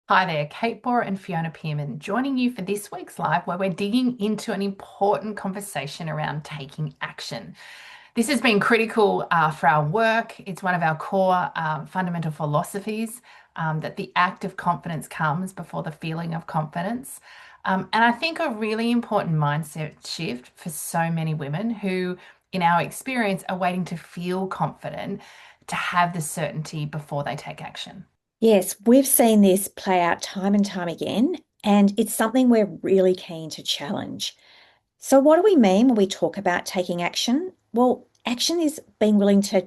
Hi there, Kate Bora and Fiona Pearman joining you for this week's live where we're digging into an important conversation around taking action. This has been critical for our work. It's one of our core fundamental philosophies that the act of confidence comes before the feeling of confidence. And I think a really important mindset shift for so many women who, in our experience, are waiting to feel confident to have the certainty before they take action. Yes, we've seen this play out time and time again, and it's something we're really keen to challenge. So, what do we mean when we talk about taking action? Well, action is being willing to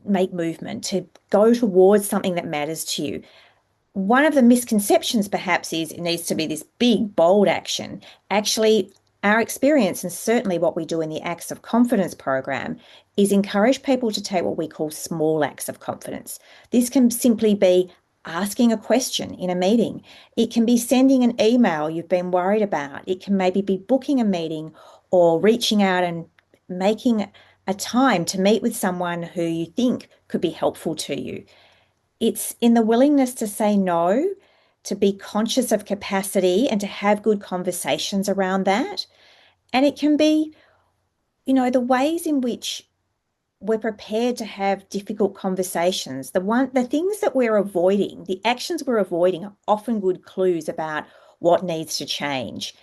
make movement, to go towards something that matters to you. One of the misconceptions, perhaps, is it needs to be this big, bold action. Actually, our experience, and certainly what we do in the Acts of Confidence program, is encourage people to take what we call small acts of confidence. This can simply be asking a question in a meeting. It can be sending an email you've been worried about. It can maybe be booking a meeting or reaching out and making a time to meet with someone who you think could be helpful to you. It's in the willingness to say no, to be conscious of capacity and to have good conversations around that. And it can be, the ways in which we're prepared to have difficult conversations. The things that we're avoiding, the actions we're avoiding are often good clues about what needs to change.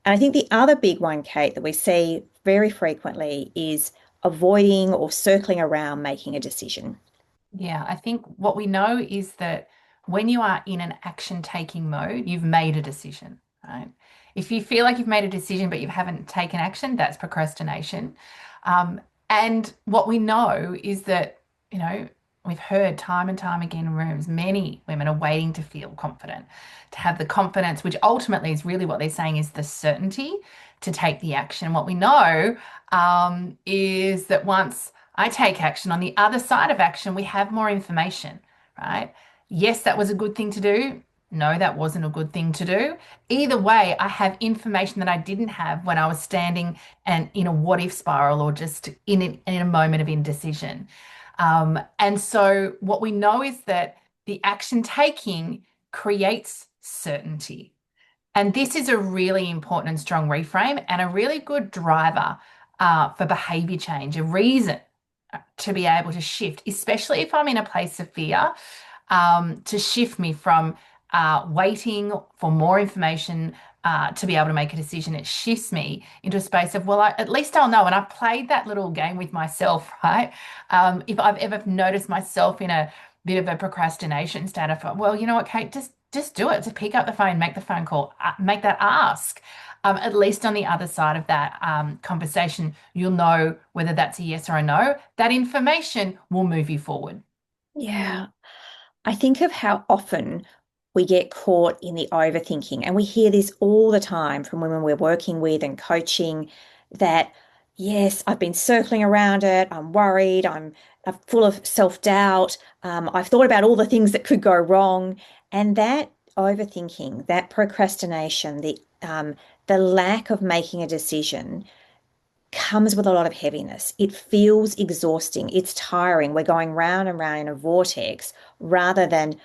And I think the other big one, Kate, that we see very frequently is avoiding or circling around making a decision. Yeah, I think what we know is that when you are in an action taking mode, you've made a decision, right? If you feel like you've made a decision but you haven't taken action, that's procrastination. And what we know is that, you know, we've heard time and time again in rooms, many women are waiting to feel confident, to have the confidence, which ultimately is really what they're saying is the certainty to take the action. What we know is that once I take action. On the other side of action, we have more information, right? Yes, that was a good thing to do. No, that wasn't a good thing to do. Either way, I have information that I didn't have when I was standing and in a what if spiral or just in a moment of indecision. And so, what we know is that the action taking creates certainty. And this is a really important and strong reframe and a really good driver for behavior change, a reason to be able to shift, especially if I'm in a place of fear, to shift me from waiting for more information to be able to make a decision. It shifts me into a space of, well, at least I'll know. And I've played that little game with myself, right? If I've ever noticed myself in a bit of a procrastination state, I thought, well, you know what, Kate, just do it. Just pick up the phone, make the phone call, make that ask. At least on the other side of that conversation, you'll know whether that's a yes or a no. That information will move you forward. Yeah. I think of how often we get caught in the overthinking, and we hear this all the time from women we're working with and coaching that, yes, I've been circling around it. I'm worried. I'm full of self-doubt. I've thought about all the things that could go wrong. And that overthinking, that procrastination, the lack of making a decision comes with a lot of heaviness. It feels exhausting. It's tiring. We're going round and round in a vortex rather than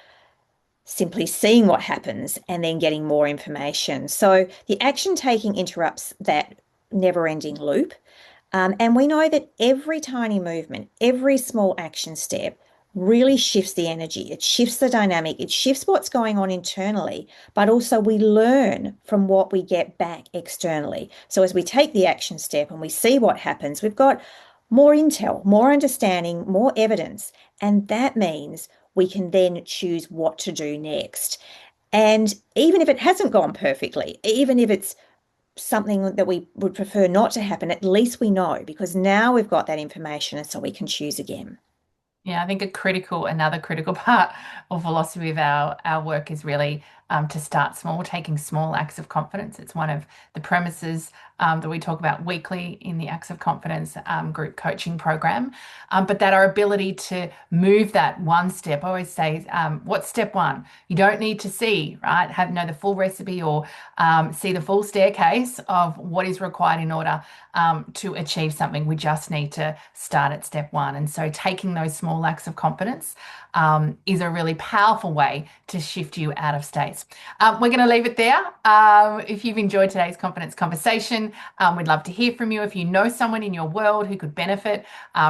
simply seeing what happens and then getting more information. So the action taking interrupts that never ending loop. And we know that every tiny movement, every small action step really shifts the energy. It shifts the dynamic. It shifts what's going on internally, but also we learn from what we get back externally. So as we take the action step and we see what happens, we've got more intel, more understanding, more evidence. And that means we can then choose what to do next. And even if it hasn't gone perfectly, even if it's something that we would prefer not to happen, at least we know because now we've got that information and so we can choose again. Yeah, I think another critical part of philosophy of our work is really to start small, taking small acts of confidence. It's one of the premises that we talk about weekly in the Acts of Confidence group coaching program. But that our ability to move that one step, I always say, what's step one? You don't need to see, right? Know the full recipe or see the full staircase of what is required in order to achieve something. We just need to start at step one. And so taking those small acts of confidence is a really powerful way to shift you out of states. We're going to leave it there. If you've enjoyed today's confidence conversation, we'd love to hear from you. If you know someone in your world who could benefit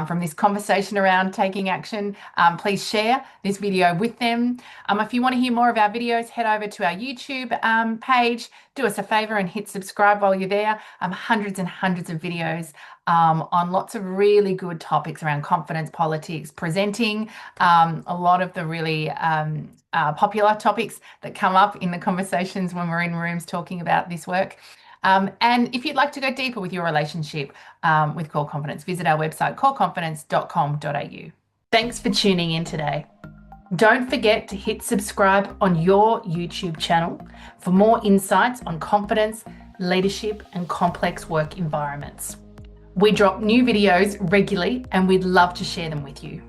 from this conversation around taking action, please share this video with them. If you want to hear more of our videos, head over to our YouTube page. Do us a favor and hit subscribe while you're there. Hundreds and hundreds of videos on lots of really good topics around confidence, politics, presenting, a lot of the really popular topics that come up in the conversations when we're in rooms talking about this work. And if you'd like to go deeper with your relationship with Core Confidence, visit our website, coreconfidence.com.au. Thanks for tuning in today. Don't forget to hit subscribe on your YouTube channel for more insights on confidence, leadership, and complex work environments. We drop new videos regularly and we'd love to share them with you.